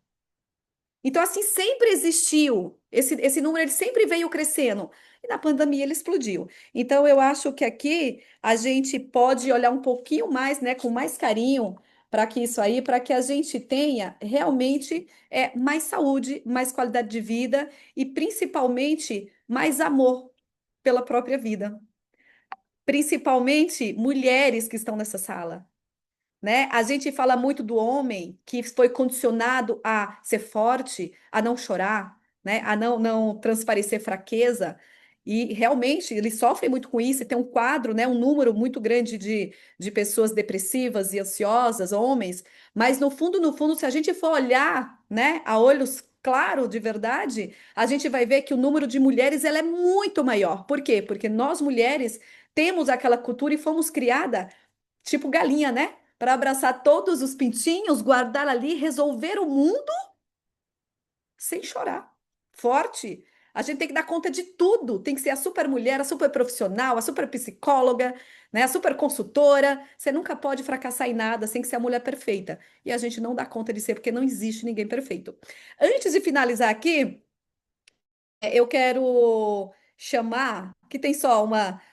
Então, assim, sempre existiu. Esse número ele sempre veio crescendo. E na pandemia ele explodiu. Então, eu acho que aqui a gente pode olhar um pouquinho mais, né, com mais carinho para que isso aí, para que a gente tenha realmente mais saúde, mais qualidade de vida e principalmente mais amor pela própria vida. Principalmente mulheres que estão nessa sala, né? A gente fala muito do homem que foi condicionado a ser forte, a não chorar, né? A não transparecer fraqueza. E realmente ele sofre muito com isso, e tem um quadro, né? Um número muito grande de pessoas depressivas e ansiosas, homens. Mas no fundo, no fundo, se a gente for olhar, né, a olhos claros de verdade, a gente vai ver que o número de mulheres ela é muito maior. Por quê? Porque nós mulheres temos aquela cultura e fomos criadas tipo galinha, né? Para abraçar todos os pintinhos, guardar ali, resolver o mundo sem chorar. Forte. A gente tem que dar conta de tudo. Tem que ser a super mulher, a super profissional, a super psicóloga, né? A super consultora. Você nunca pode fracassar em nada sem que ser a mulher perfeita. E a gente não dá conta de ser, porque não existe ninguém perfeito. Antes de finalizar aqui, eu quero chamar, que tem só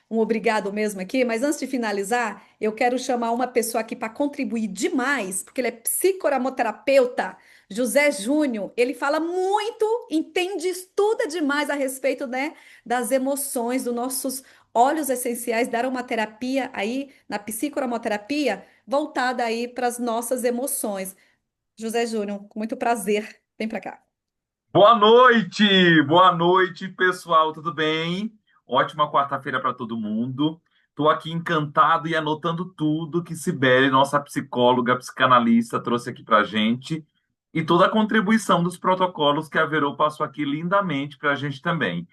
um obrigado mesmo aqui, mas antes de finalizar, eu quero chamar uma pessoa aqui para contribuir demais, porque ele é psicoramoterapeuta, José Júnior. Ele fala muito, entende, estuda demais a respeito, né, das emoções, dos nossos óleos essenciais, dar uma terapia aí na psicoramoterapia voltada aí para as nossas emoções. José Júnior, com muito prazer, vem para cá. Boa noite, pessoal, tudo bem? Ótima quarta-feira para todo mundo. Estou aqui encantado e anotando tudo que Cibele, nossa psicóloga, psicanalista, trouxe aqui para a gente e toda a contribuição dos protocolos que a Verô passou aqui lindamente para a gente também.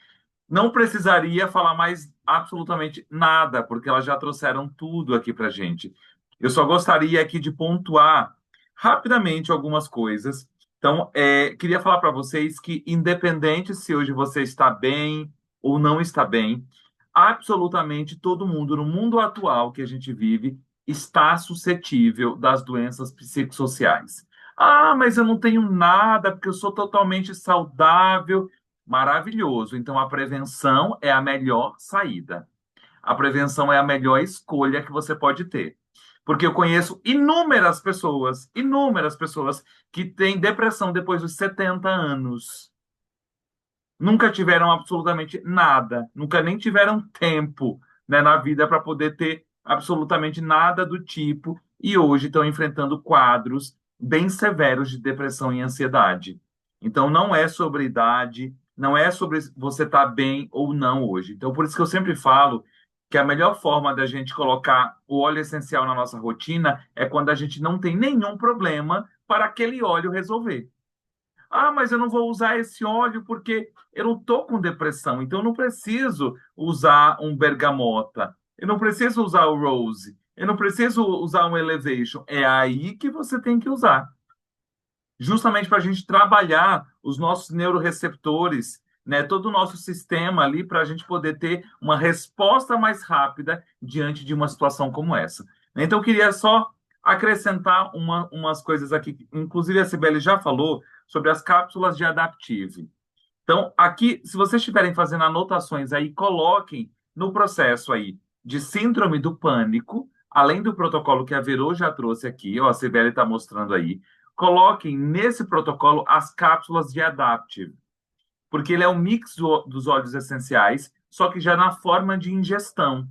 Não precisaria falar mais absolutamente nada, porque elas já trouxeram tudo aqui para gente. Eu só gostaria aqui de pontuar rapidamente algumas coisas. Então, queria falar para vocês que, independente se hoje você está bem ou não está bem, absolutamente todo mundo, no mundo atual que a gente vive, está suscetível das doenças psicossociais. Ah, mas eu não tenho nada, porque eu sou totalmente saudável. Maravilhoso. Então, a prevenção é a melhor saída. A prevenção é a melhor escolha que você pode ter. Porque eu conheço inúmeras pessoas que têm depressão depois dos 70 anos. Nunca tiveram absolutamente nada, nunca nem tiveram tempo, né, na vida para poder ter absolutamente nada do tipo e hoje estão enfrentando quadros bem severos de depressão e ansiedade. Então não é sobre idade, não é sobre você estar bem ou não hoje. Então por isso que eu sempre falo que a melhor forma da gente colocar o óleo essencial na nossa rotina é quando a gente não tem nenhum problema para aquele óleo resolver. Ah, mas eu não vou usar esse óleo porque eu não estou com depressão, então eu não preciso usar um bergamota, eu não preciso usar o rose, eu não preciso usar um elevation. É aí que você tem que usar, justamente para a gente trabalhar os nossos neuroreceptores, né, todo o nosso sistema ali, para a gente poder ter uma resposta mais rápida diante de uma situação como essa. Então, eu queria só acrescentar umas coisas aqui, inclusive a Cibele já falou sobre as cápsulas de Adaptive. Então, aqui, se vocês estiverem fazendo anotações aí, coloquem no processo aí de síndrome do pânico, além do protocolo que a Verô já trouxe aqui, ó, a Cibele está mostrando aí, coloquem nesse protocolo as cápsulas de Adaptive, porque ele é um mix dos óleos essenciais, só que já na forma de ingestão.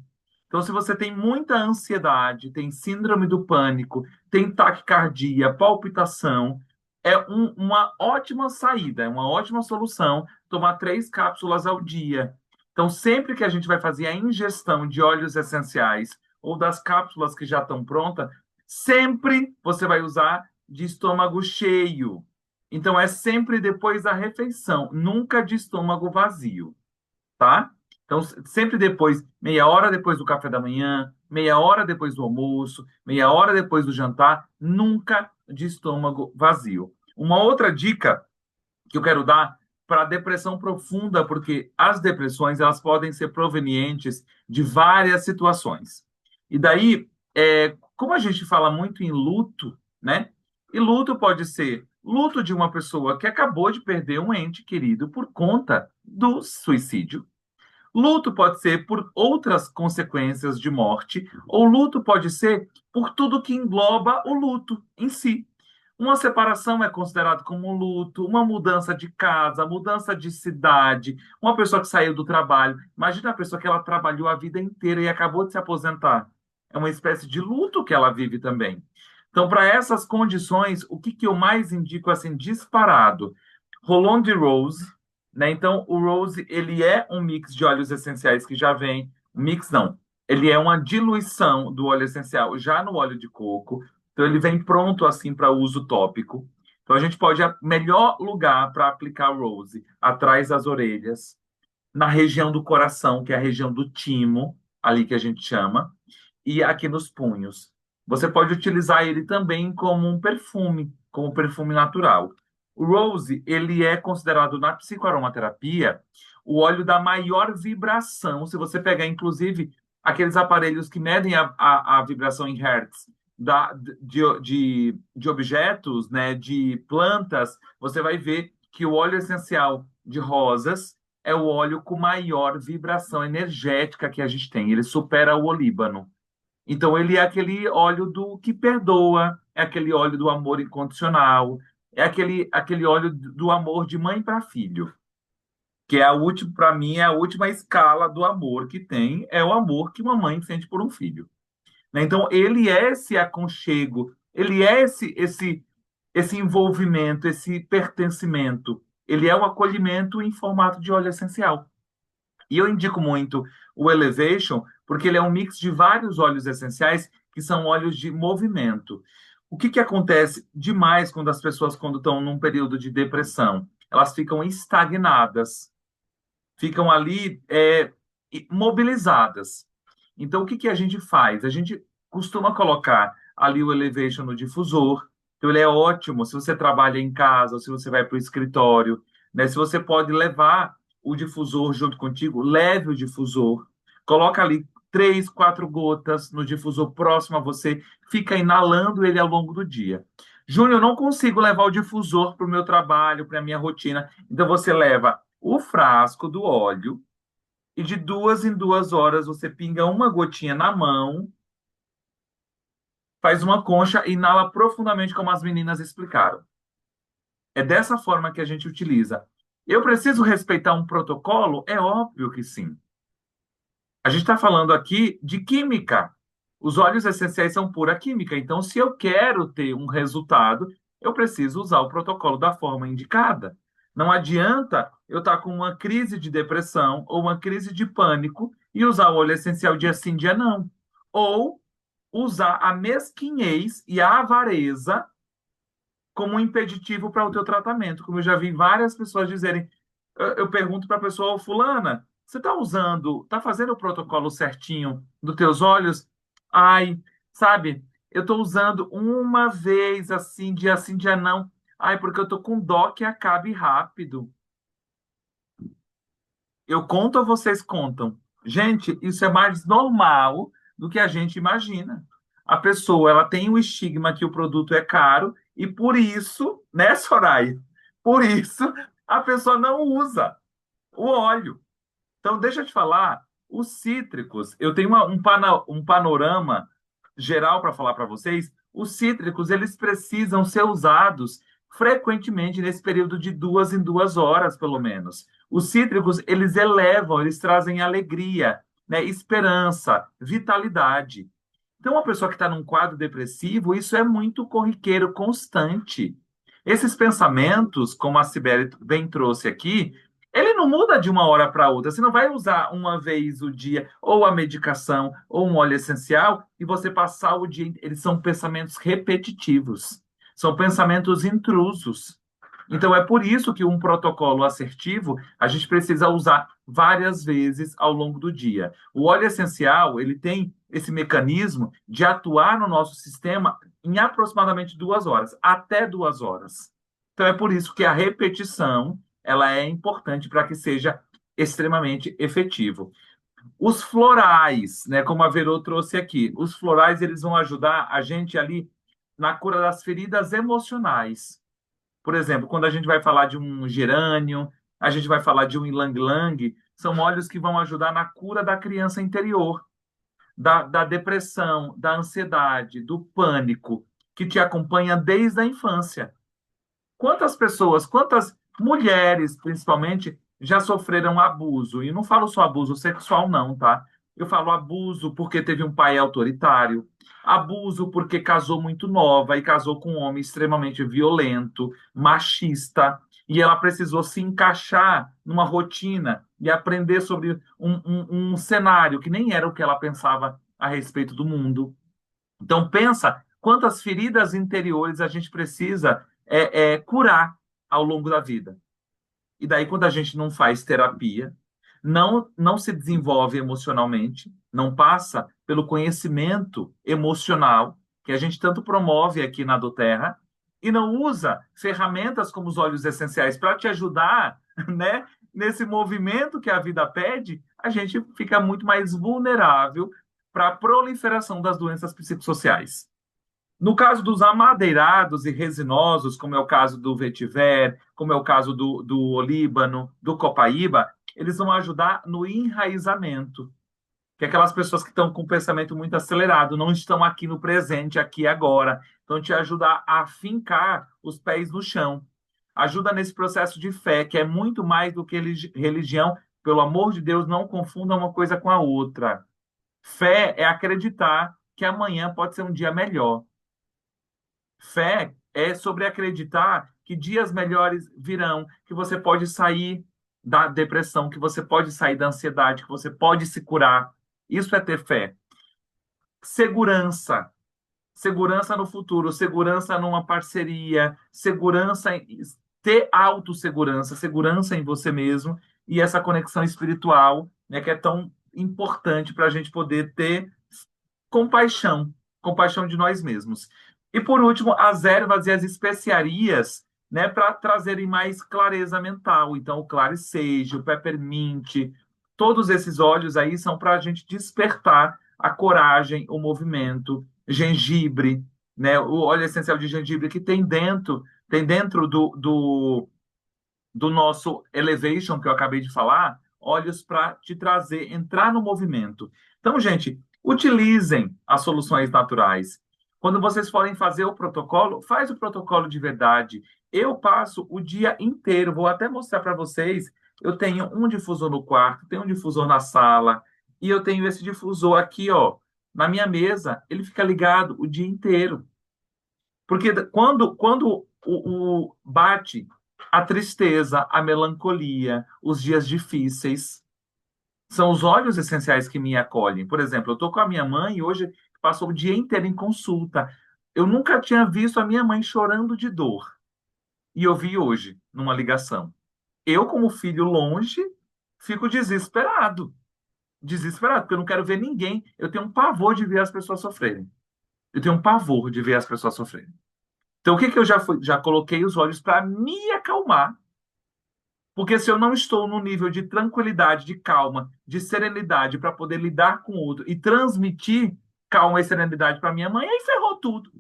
Então, se você tem muita ansiedade, tem síndrome do pânico, tem taquicardia, palpitação, é uma ótima saída, é uma ótima solução tomar 3 cápsulas ao dia. Então, sempre que a gente vai fazer a ingestão de óleos essenciais ou das cápsulas que já estão prontas, sempre você vai usar de estômago cheio. Então, é sempre depois da refeição, nunca de estômago vazio, tá? Então, sempre depois, meia hora depois do café da manhã, meia hora depois do almoço, meia hora depois do jantar, nunca de estômago vazio. Uma outra dica que eu quero dar para a depressão profunda, porque as depressões elas podem ser provenientes de várias situações. E daí, como a gente fala muito em luto, né? E luto pode ser luto de uma pessoa que acabou de perder um ente querido por conta do suicídio. Luto pode ser por outras consequências de morte, ou luto pode ser por tudo que engloba o luto em si. Uma separação é considerado como um luto, uma mudança de casa, mudança de cidade, uma pessoa que saiu do trabalho. Imagina a pessoa que ela trabalhou a vida inteira e acabou de se aposentar. É uma espécie de luto que ela vive também. Então, para essas condições, o que eu mais indico assim disparado? Rolon de Rose, né? Então, o Rose, ele é um mix de óleos essenciais que já vem, mix não, ele é uma diluição do óleo essencial já no óleo de coco. Então, ele vem pronto assim para uso tópico. Então, a gente pode, melhor lugar para aplicar o Rose, atrás das orelhas, na região do coração, que é a região do timo, ali que a gente chama, e aqui nos punhos. Você pode utilizar ele também como perfume natural. O Rose, ele é considerado na psicoaromaterapia o óleo da maior vibração. Se você pegar, inclusive, aqueles aparelhos que medem a vibração em hertz de objetos, né, de plantas, você vai ver que o óleo essencial de rosas é o óleo com maior vibração energética que a gente tem. Ele supera o olíbano. Então, ele é aquele óleo do que perdoa, é aquele óleo do amor incondicional, é aquele óleo do amor de mãe para filho, que é a última, para mim, é a última escala do amor que tem, é o amor que uma mãe sente por um filho. Né? Então, ele é esse aconchego, ele é esse envolvimento, esse pertencimento, ele é o acolhimento em formato de óleo essencial. E eu indico muito o Elevation, porque ele é um mix de vários óleos essenciais que são óleos de movimento. O que acontece demais quando as pessoas, quando estão num período de depressão? Elas ficam estagnadas, ficam ali mobilizadas. Então, o que a gente faz? A gente costuma colocar ali o Elevation no difusor. Então, ele é ótimo se você trabalha em casa, ou se você vai para o escritório, né? Se você pode levar o difusor junto contigo, leve o difusor. Coloca ali 3, 4 gotas no difusor próximo a você, fica inalando ele ao longo do dia. Júnior, eu não consigo levar o difusor para o meu trabalho, para a minha rotina. Então, você leva o frasco do óleo e de 2 em 2 horas você pinga uma gotinha na mão, faz uma concha e inala profundamente, como as meninas explicaram. É dessa forma que a gente utiliza. Eu preciso respeitar um protocolo? É óbvio que sim. A gente está falando aqui de química. Os óleos essenciais são pura química. Então, se eu quero ter um resultado, eu preciso usar o protocolo da forma indicada. Não adianta eu estar com uma crise de depressão ou uma crise de pânico e usar o óleo essencial dia sim, dia não. Ou usar a mesquinhez e a avareza como um impeditivo para o teu tratamento. Como eu já vi várias pessoas dizerem, eu pergunto para a pessoa, "Ô, fulana, você está fazendo o protocolo certinho dos teus olhos? Ai, sabe, eu estou usando uma vez assim, dia não. Ai, porque eu estou com dó que acabe rápido. Eu conto ou vocês contam? Gente, isso é mais normal do que a gente imagina. A pessoa, ela tem o estigma que o produto é caro e por isso, né, Soraya? Por isso, a pessoa não usa o óleo. Então, deixa eu te falar, os cítricos, eu tenho um panorama geral para falar para vocês. Os cítricos, eles precisam ser usados frequentemente nesse período de 2 em 2 horas, pelo menos. Os cítricos, eles elevam, eles trazem alegria, né, esperança, vitalidade. Então, uma pessoa que está num quadro depressivo, isso é muito corriqueiro, constante. Esses pensamentos, como a Cibele bem trouxe aqui, ele não muda de uma hora para outra. Você não vai usar uma vez o dia, ou a medicação, ou um óleo essencial, e você passar o dia. Eles são pensamentos repetitivos, são pensamentos intrusos. Então, é por isso que um protocolo assertivo a gente precisa usar várias vezes ao longo do dia. O óleo essencial, ele tem esse mecanismo de atuar no nosso sistema em aproximadamente 2 horas, até 2 horas. Então, é por isso que a repetição ela é importante para que seja extremamente efetivo. Os florais, né, como a Verô trouxe aqui, os florais eles vão ajudar a gente ali na cura das feridas emocionais. Por exemplo, quando a gente vai falar de um gerânio, a gente vai falar de um ylang-ylang, são óleos que vão ajudar na cura da criança interior, da depressão, da ansiedade, do pânico, que te acompanha desde a infância. Quantas pessoas, quantas mulheres, principalmente, já sofreram abuso? E não falo só abuso sexual, não, tá? Eu falo abuso porque teve um pai autoritário, abuso porque casou muito nova e casou com um homem extremamente violento, machista, e ela precisou se encaixar numa rotina e aprender sobre um cenário que nem era o que ela pensava a respeito do mundo. Então, pensa quantas feridas interiores a gente precisa curar ao longo da vida. E daí, quando a gente não faz terapia, não se desenvolve emocionalmente, não passa pelo conhecimento emocional que a gente tanto promove aqui na Doterra, e não usa ferramentas como os óleos essenciais para te ajudar, né? nesse movimento que a vida pede, a gente fica muito mais vulnerável para a proliferação das doenças psicossociais. No caso dos amadeirados e resinosos, como é o caso do vetiver, como é o caso do olíbano, do copaíba, eles vão ajudar no enraizamento, que é aquelas pessoas que estão com o pensamento muito acelerado, não estão aqui no presente, aqui e agora. Então, te ajuda a fincar os pés no chão. Ajuda nesse processo de fé, que é muito mais do que religião. Pelo amor de Deus, não confunda uma coisa com a outra. Fé é acreditar que amanhã pode ser um dia melhor. Fé é sobre acreditar que dias melhores virão, que você pode sair da depressão, que você pode sair da ansiedade, que você pode se curar. Isso é ter fé. Segurança. Segurança no futuro, segurança numa parceria, segurança em ter autossegurança, segurança em você mesmo e essa conexão espiritual, né, que é tão importante para a gente poder ter compaixão, compaixão de nós mesmos. E por último, as ervas e as especiarias, né, para trazerem mais clareza mental. Então, o claricejo, o peppermint, todos esses óleos aí são para a gente despertar a coragem, o movimento, gengibre, né, o óleo essencial de gengibre que tem dentro do nosso Elevation, que eu acabei de falar, óleos para te trazer, entrar no movimento. Então, gente, utilizem as soluções naturais. Quando vocês forem fazer o protocolo, faz o protocolo de verdade. Eu passo o dia inteiro, vou até mostrar para vocês, eu tenho um difusor no quarto, tenho um difusor na sala, e eu tenho esse difusor aqui, ó, na minha mesa, ele fica ligado o dia inteiro. Porque quando bate a tristeza, a melancolia, os dias difíceis, são os óleos essenciais que me acolhem. Por exemplo, eu estou com a minha mãe e hoje passou o dia inteiro em consulta. Eu nunca tinha visto a minha mãe chorando de dor. E eu vi hoje, numa ligação. Eu, como filho longe, fico desesperado. Desesperado, porque eu não quero ver ninguém. Eu tenho um pavor de ver as pessoas sofrerem. Eu tenho um pavor de ver as pessoas sofrerem. Então, o que que eu já coloquei os olhos para me acalmar? Porque se eu não estou no nível de tranquilidade, de calma, de serenidade para poder lidar com o outro e transmitir calma e serenidade para minha mãe, aí ferrou tudo.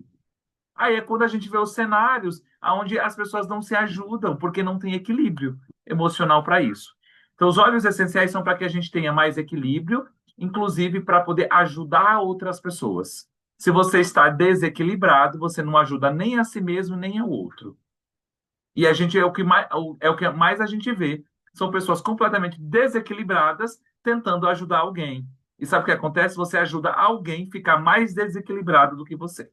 Aí é quando a gente vê os cenários onde as pessoas não se ajudam, porque não tem equilíbrio emocional para isso. Então, os óleos essenciais são para que a gente tenha mais equilíbrio, inclusive para poder ajudar outras pessoas. Se você está desequilibrado, você não ajuda nem a si mesmo, nem ao outro. E a gente é o que mais a gente vê. São pessoas completamente desequilibradas tentando ajudar alguém. E sabe o que acontece? Você ajuda alguém a ficar mais desequilibrado do que você.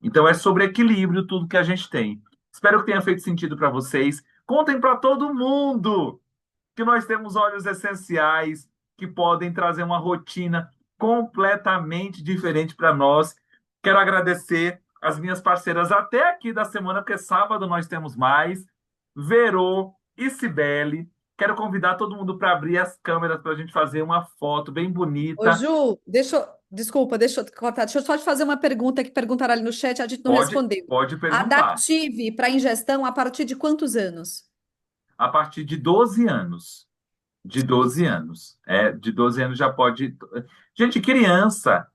Então é sobre equilíbrio tudo que a gente tem. Espero que tenha feito sentido para vocês. Contem para todo mundo que nós temos óleos essenciais que podem trazer uma rotina completamente diferente para nós. Quero agradecer as minhas parceiras até aqui da semana, porque sábado nós temos mais. Verô e Cibele. Quero convidar todo mundo para abrir as câmeras para a gente fazer uma foto bem Ô, bonita. Ju, desculpa, deixa eu te cortar. Deixa eu só te fazer uma pergunta que perguntaram ali no chat, a gente não Pode, respondeu. pode perguntar. Adaptive para ingestão a partir de quantos anos? A partir de 12 anos. De 12 anos. De 12 anos já pode. Gente, criança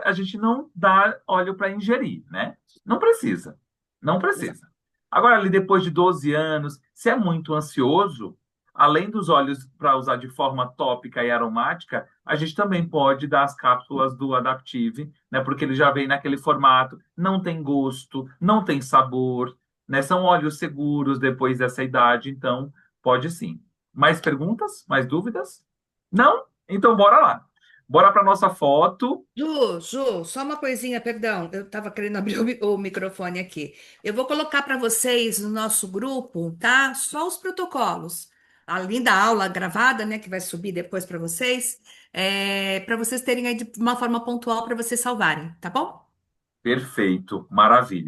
a gente não dá óleo para ingerir, né? Não precisa. Não precisa. Agora, ali depois de 12 anos, se é muito ansioso, além dos óleos para usar de forma tópica e aromática, a gente também pode dar as cápsulas do Adaptive, né? Porque ele já vem naquele formato, não tem gosto, não tem sabor, né? São óleos seguros depois dessa idade, então pode sim. Mais perguntas? Mais dúvidas? Não? Então bora lá. Bora para nossa foto. Ju, só uma coisinha, perdão, eu estava querendo abrir o microfone aqui. Eu vou colocar para vocês no nosso grupo, tá? Só os protocolos, além da aula gravada, né, que vai subir depois para vocês terem aí de uma forma pontual para vocês salvarem, tá bom? Perfeito, maravilha.